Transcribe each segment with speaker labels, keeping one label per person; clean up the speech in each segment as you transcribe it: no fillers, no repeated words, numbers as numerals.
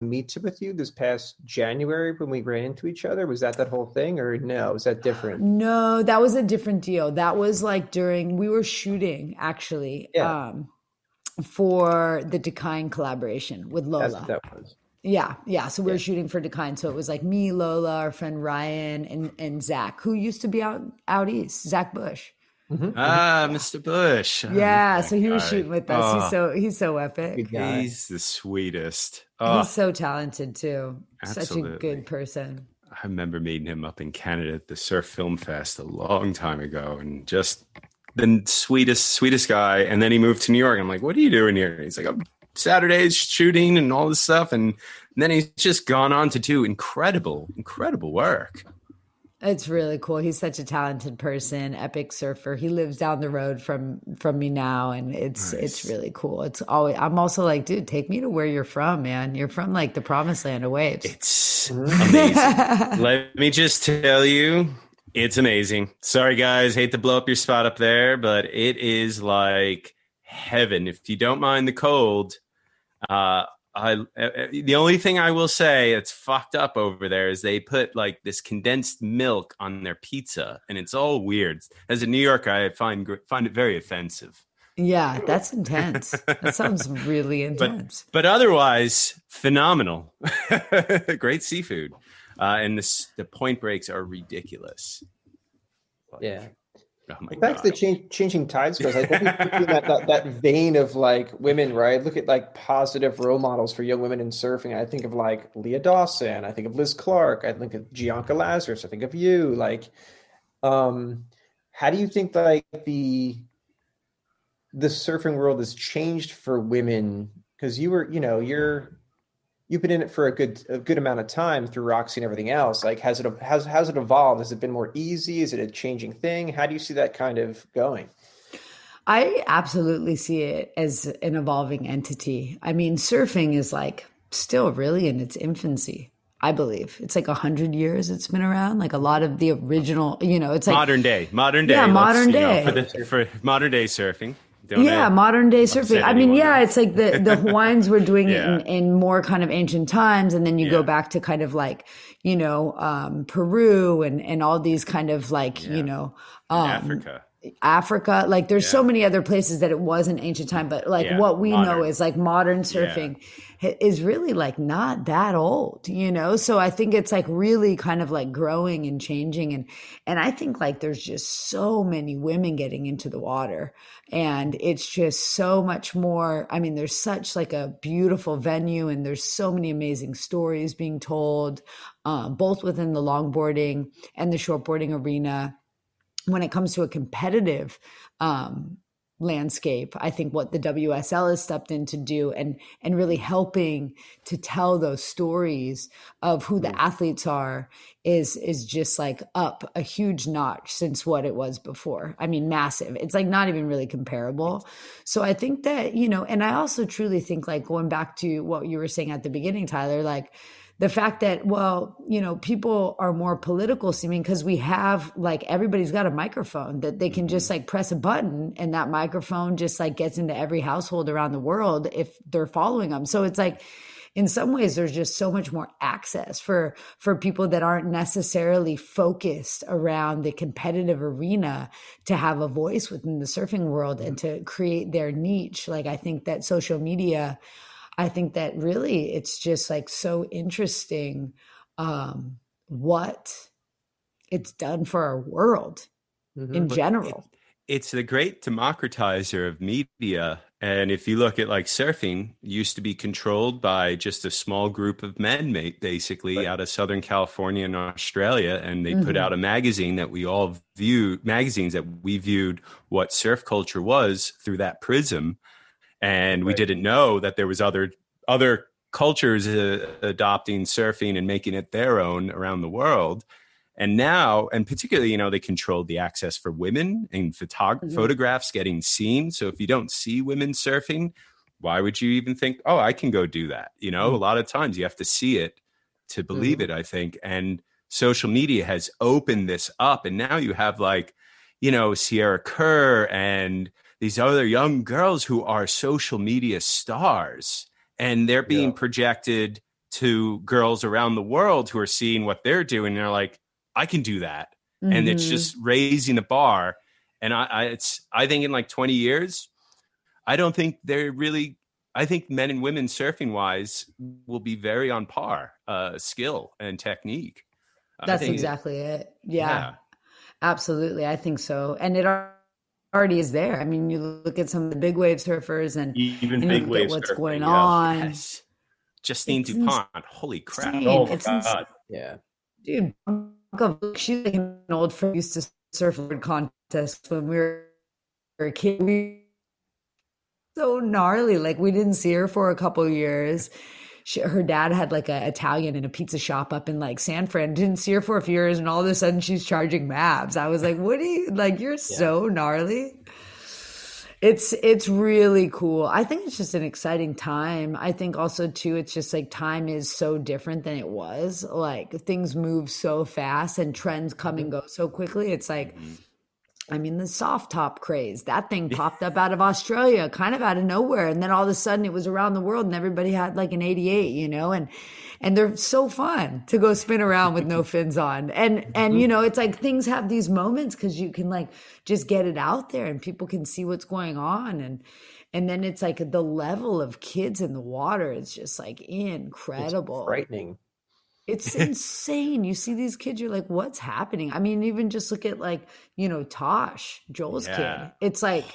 Speaker 1: meet up with you this past January when we ran into each other? Was that whole thing, or no? Was that different?
Speaker 2: No, that was a different deal. That was like during we were shooting actually
Speaker 1: Yeah,
Speaker 2: for the Decline collaboration with
Speaker 1: that's what
Speaker 2: Lola.
Speaker 1: that was.
Speaker 2: Yeah, yeah. So we
Speaker 1: Yeah.
Speaker 2: were shooting for Decline. So it was like me, Lola, our friend Ryan, and Zach, who used to be out east, Zach Bush.
Speaker 3: Ah,
Speaker 2: Yeah.
Speaker 3: Mr. Bush. I miss
Speaker 2: Yeah,
Speaker 3: that
Speaker 2: so he was
Speaker 3: guy.
Speaker 2: shooting with us.
Speaker 3: Oh,
Speaker 2: He's so epic.
Speaker 1: Good guy.
Speaker 3: he's the sweetest. Oh,
Speaker 2: He's so talented too. Such a good
Speaker 3: absolutely.
Speaker 2: person.
Speaker 3: I remember meeting him up in Canada at the Surf Film Fest a long time ago, and just the sweetest guy. And then he moved to New York. I'm like, what are you doing here? And he's like, I'm Saturdays shooting and all this stuff. And then he's just gone on to do incredible work.
Speaker 2: It's really cool. He's such a talented person, epic surfer. He lives down the road from me now, and it's
Speaker 3: Nice.
Speaker 2: really cool. It's always I'm also like, dude, take me to where you're from, man. You're from like the promised land of waves.
Speaker 3: It's amazing. Let me just tell you, it's amazing. Sorry, guys. Hate to blow up your spot up there, but it is like heaven. If you don't mind the cold, the only thing I will say it's fucked up over there is they put like this condensed milk on their pizza, and it's all weird. As a New Yorker, I find it very offensive.
Speaker 2: Yeah, that's intense. That sounds really intense.
Speaker 3: But otherwise, phenomenal. Great seafood, and the point breaks are ridiculous.
Speaker 1: Yeah.
Speaker 3: Oh my
Speaker 1: Back to the
Speaker 3: god!
Speaker 1: changing tides, because like what we in that vein of like women, right? Look at like positive role models for young women in surfing. I think of like Leah Dawson. I think of Liz Clark. I think of Gianca Lazarus. I think of you. Like, how do you think like the surfing world has changed for women? Because you were, you've been in it for a good amount of time through Roxy and everything else. Like, has it evolved? Has it been more easy? Is it a changing thing? How do you see that kind of going?
Speaker 2: I absolutely see it as an evolving entity. I mean, surfing is like still really in its infancy. I believe it's like 100 years it's been around. Like a lot of the original, it's like
Speaker 3: Modern day.
Speaker 2: Yeah, modern
Speaker 3: For modern day surfing.
Speaker 2: Yeah, modern day surfing. I mean, yeah,
Speaker 3: Else.
Speaker 2: it's like the Hawaiians were doing
Speaker 3: Yeah.
Speaker 2: it in more kind of ancient times, and then you go
Speaker 3: Yeah.
Speaker 2: back to kind of like Peru and all these kind of like
Speaker 3: Africa.
Speaker 2: Africa. Like there's so many other places that it was in ancient time, but like what we know is like modern surfing is really like not that old, So I think it's like really kind of like growing and changing, and I think like there's just so many women getting into the water, and it's just so much more. I mean, there's such like a beautiful venue, and there's so many amazing stories being told, both within the longboarding and the shortboarding arena. When it comes to a competitive landscape, I think what the WSL has stepped in to do and really helping to tell those stories of who the athletes are is just like up a huge notch since what it was before. I mean, massive. It's like not even really comparable. So I think that, and I also truly think like going back to what you were saying at the beginning, Tyler, like the fact that, people are more political seeming because we have like everybody's got a microphone that they can just like press a button, and that microphone just like gets into every household around the world if they're following them. So it's like, in some ways, there's just so much more access for people that aren't necessarily focused around the competitive arena to have a voice within the surfing world and to create their niche. Like, I think that social media, I think that really it's just like so interesting what it's done for our world in general.
Speaker 3: It's the great democratizer of media. And if you look at like surfing, used to be controlled by just a small group of men, basically out of Southern California and Australia. And they put out a magazine that we all viewed, magazines that we viewed what surf culture was through that prism. And we didn't know that there was other cultures adopting surfing and making it their own around the world. And now, and particularly, they controlled the access for women and photographs getting seen. So if you don't see women surfing, why would you even think, oh, I can go do that? A lot of times you have to see it to believe it, I think. And social media has opened this up. And now you have like, Sierra Kerr and these other young girls who are social media stars, and they're being projected to girls around the world who are seeing what they're doing. And they're like, I can do that. And it's just raising the bar. And I think in like 20 years, I don't think they're really, I think men and women surfing wise will be very on par, skill and technique.
Speaker 2: That's exactly it. Yeah, absolutely. I think so. And it already is there. I mean, you look at some of the big wave surfers and
Speaker 4: even big wave
Speaker 2: what's
Speaker 4: surfing,
Speaker 2: going on.
Speaker 3: Yes. Justine DuPont. Holy crap.
Speaker 4: Oh my God.
Speaker 1: Yeah.
Speaker 2: Dude, she's like an old friend, used to surfboard contest when we were a kid. We so gnarly. Like, we didn't see her for a couple of years. Her dad had like an Italian in a pizza shop up in like San Fran. Didn't see her for a few years, and all of a sudden she's charging Mavs. I was like, "What do you like? You're so gnarly." It's really cool. I think it's just an exciting time. I think also too, it's just like time is so different than it was. Like, things move so fast and trends come and go so quickly. It's like, I mean, the soft top craze, that thing popped up out of Australia, kind of out of nowhere. And then all of a sudden it was around the world and everybody had like an 88, you know, and they're so fun to go spin around with no fins on. And, you know, it's like things have these moments because you can like just get it out there and people can see what's going on. And then it's like the level of kids in the water is just like incredible.
Speaker 1: It's frightening.
Speaker 2: It's insane. You see these kids, you're like, what's happening? I mean, even just look at like, you know, Tosh, Joel's kid. It's like,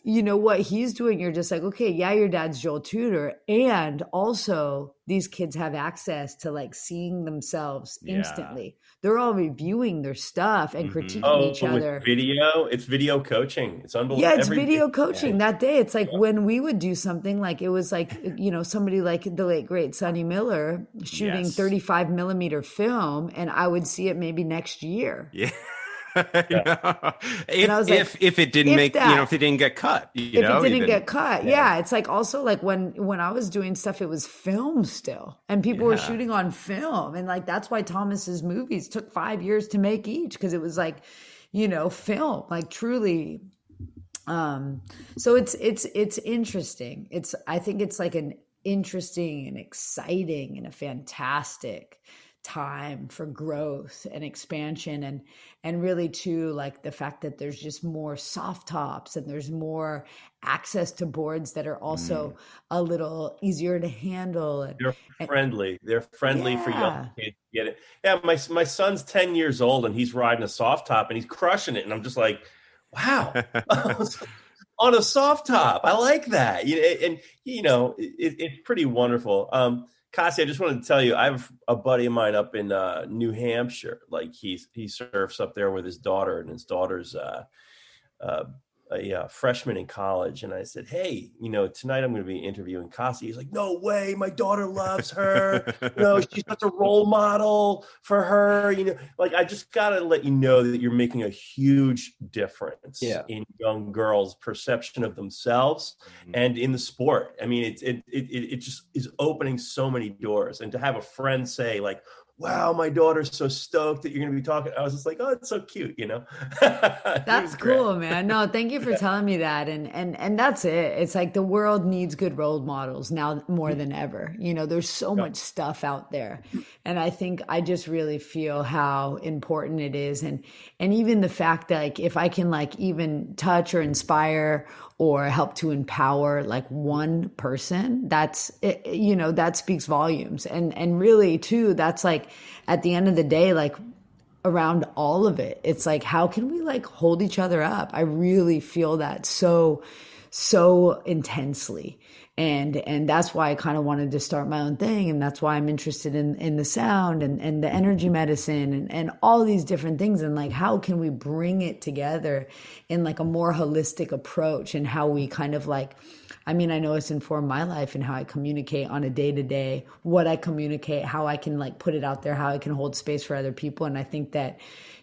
Speaker 2: you know what he's doing. You're just like, okay, yeah, your dad's Joel Tudor. And also these kids have access to like seeing themselves instantly. They're all reviewing their stuff and critiquing each other.
Speaker 4: Video, it's video coaching. It's unbelievable.
Speaker 2: Yeah, it's video coaching that day. It's like when we would do something like, it was like, you know, somebody like the late great Sonny Miller shooting 35 millimeter film, and I would see it maybe next year.
Speaker 3: Yeah. If it didn't make, you know, if it didn't get cut, you know,
Speaker 2: if it didn't get cut. Yeah. It's like also like when I was doing stuff, it was film still, and people were shooting on film. And like, that's why Thomas's movies took 5 years to make each. Cause it was like, you know, film, like truly. So it's interesting. I think it's like an interesting and exciting and a fantastic time for growth and expansion, and really too, like the fact that there's just more soft tops and there's more access to boards that are also a little easier to handle. And
Speaker 4: they're friendly for young kids to get it. Yeah, my son's 10 years old and he's riding a soft top and he's crushing it, and I'm just like, wow. On a soft top, I like that. And you know, it's pretty wonderful. Kassia, I just wanted to tell you, I have a buddy of mine up in New Hampshire. Like he surfs up there with his daughter, and his daughter's a freshman in college. And I said, hey, you know, tonight I'm going to be interviewing Kassia. He's like, no way, my daughter loves her. You know, she's such a role model for her. You know, like, I just got to let you know that you're making a huge difference in young girls' perception of themselves and in the sport. I mean, it just is opening so many doors. And to have a friend say like, wow, my daughter's so stoked that you're going to be talking. I was just like, oh, it's so cute, you know?
Speaker 2: That's cool, man. No, thank you for telling me that. And that's it. It's like the world needs good role models now more than ever. You know, there's so much stuff out there. And I think I just really feel how important it is. And even the fact that like, if I can like even touch or inspire or help to empower like one person, that's, you know, that speaks volumes. And really too, that's like, at the end of the day, like around all of it, it's like, how can we like hold each other up? I really feel that so intensely. And that's why I kind of wanted to start my own thing. And that's why I'm interested in the sound and the energy medicine and all these different things. And like, how can we bring it together in like a more holistic approach, and how we kind of like, I mean, I know it's informed my life and how I communicate on a day-to-day, what I communicate, how I can like put it out there, how I can hold space for other people. And I think that,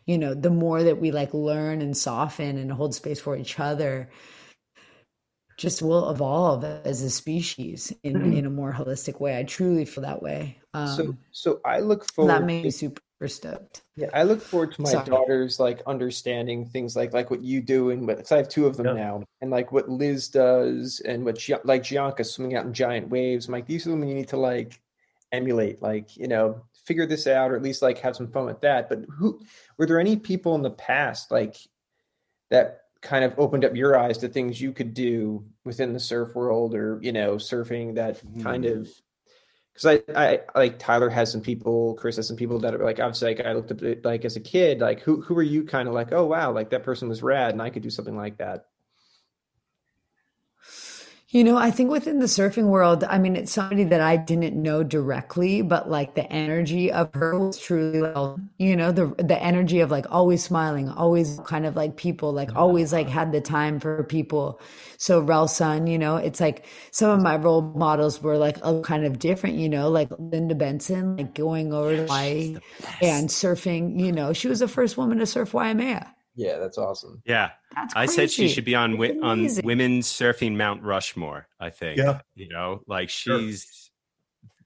Speaker 2: you know, the more that we like learn and soften and hold space for each other, just will evolve as a species in a more holistic way. I truly feel that way.
Speaker 1: So I look forward.
Speaker 2: That made me super stoked.
Speaker 1: Yeah, I look forward to my daughters like understanding things like what you do, and because I have two of them now, and like what Liz does, and what like Gianca swimming out in giant waves. I'm like, these are women you need to like emulate, like, figure this out, or at least like have some fun with that. But were there any people in the past like that kind of opened up your eyes to things you could do within the surf world, or surfing, that kind of, because I like Tyler has some people, Chris has some people that are like, obviously, like I looked up at, like as a kid, like who are you kind of like, oh wow, like that person was rad and I could do something like that?
Speaker 2: I think within the surfing world, I mean, it's somebody that I didn't know directly, but like the energy of her was truly like, the energy of like always smiling, always kind of like people, like always like had the time for people. So Rel Sun, it's like some of my role models were like kind of different, like Linda Benson, like going over to Hawaii and surfing, she was the first woman to surf Waimea.
Speaker 1: Yeah, that's awesome.
Speaker 3: Yeah.
Speaker 2: That's
Speaker 3: I
Speaker 2: crazy.
Speaker 3: said she should be on
Speaker 2: Amazing.
Speaker 3: women's surfing Mount Rushmore, I think.
Speaker 4: Yeah.
Speaker 3: Like she's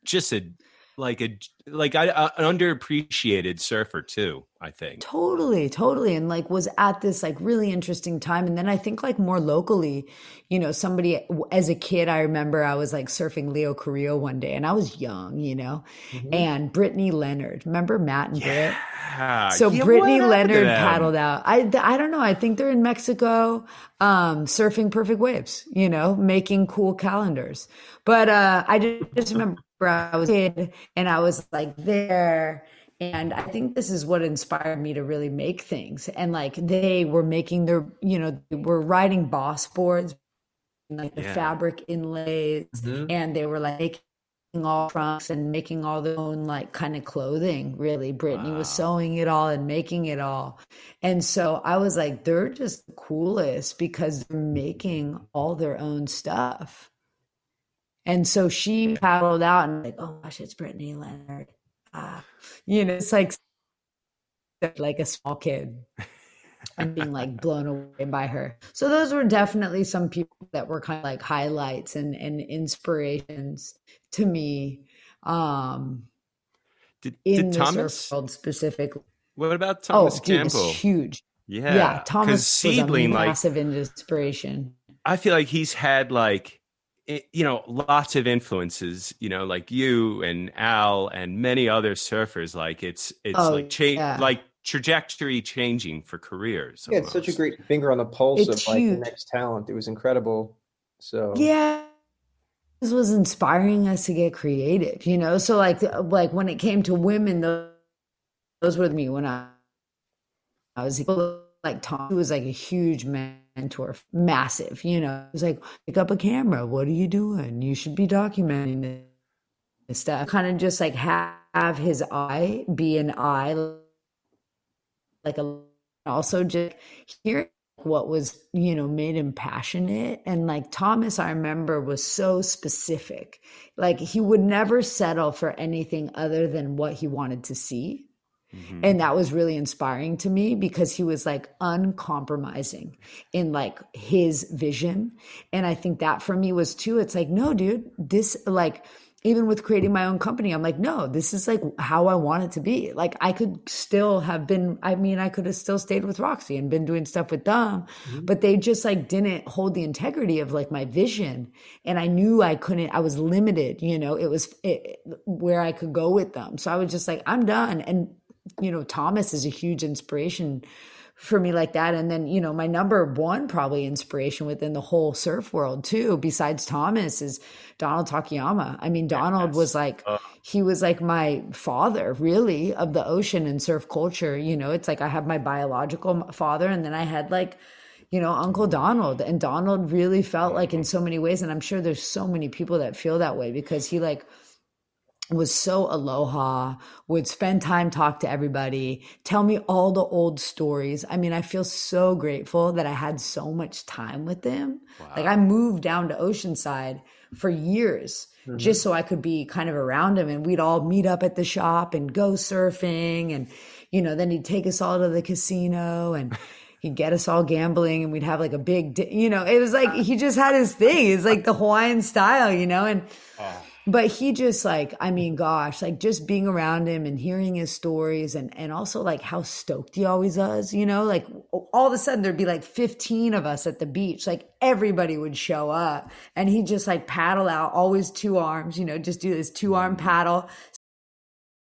Speaker 3: just an underappreciated surfer too, I think.
Speaker 2: Totally. And like was at this like really interesting time. And then I think like more locally, somebody as a kid, I remember I was like surfing Leo Carrillo one day and I was young, and Brittany Leonard, remember Matt and Britt? So Brittany Leonard paddled out. I don't know. I think they're in Mexico, surfing perfect waves, making cool calendars. But I just remember I was a kid and I was like there. And I think this is what inspired me to really make things. And like they were making their, they were riding boss boards, like the fabric inlays, and they were like making all trunks and making all their own like kind of clothing. Really, Brittany was sewing it all and making it all. And so I was like, they're just the coolest because they're making all their own stuff. And so she paddled out and like, oh gosh, it's Brittany Leonard. It's like a small kid and being like blown away by her. So those were definitely some people that were kind of like highlights and inspirations to me
Speaker 3: Did
Speaker 2: the
Speaker 3: Thomas
Speaker 2: surf world specifically.
Speaker 3: What about Thomas
Speaker 2: Campbell?
Speaker 3: Campbell?
Speaker 2: It's huge.
Speaker 3: Yeah,
Speaker 2: Thomas
Speaker 3: Seedling,
Speaker 2: was a massive inspiration.
Speaker 3: I feel like he's had like lots of influences, like you and Al and many other surfers. Like it's like trajectory changing for careers.
Speaker 1: Yeah, it's such a great finger on the pulse of like the next talent. It was incredible. So
Speaker 2: this was inspiring us to get creative, So like when it came to women, those were me when I was like Tom, who was like a huge mentor, massive, it was like, pick up a camera. What are you doing? You should be documenting this stuff. Kind of just like have his eye be an eye, like also just hear what was, made him passionate. And like Thomas, I remember, was so specific. Like he would never settle for anything other than what he wanted to see. Mm-hmm. And that was really inspiring to me because he was like uncompromising in like his vision. And I think that for me was too, it's like, no, dude, this like, even with creating my own company, I'm like, no, this is like how I want it to be. Like I could still have been, I could have still stayed with Roxy and been doing stuff with them, but they just like didn't hold the integrity of like my vision. And I knew I was limited, it was where I could go with them. So I was just like, I'm done. And Thomas is a huge inspiration for me like that. And then, my number one probably inspiration within the whole surf world too, besides Thomas, is Donald Takayama. I mean, Donald was like, he was like my father really of the ocean and surf culture. It's like I have my biological father and then I had like, Uncle Donald, and Donald really felt like in so many ways. And I'm sure there's so many people that feel that way because he like was so aloha, would spend time, talk to everybody, tell me all the old stories. I mean, I feel so grateful that I had so much time with him. Wow. Like I moved down to Oceanside for years just so I could be kind of around him, and we'd all meet up at the shop and go surfing, and then he'd take us all to the casino and he'd get us all gambling, and we'd have like a big it was like he just had his thing. It's like the Hawaiian style, and But he just like, I mean, gosh, like just being around him and hearing his stories and also like how stoked he always was, you know, like all of a sudden there'd be like 15 of us at the beach, like everybody would show up and he'd just like paddle out, always two arms, you know, just do this 2-arm paddle,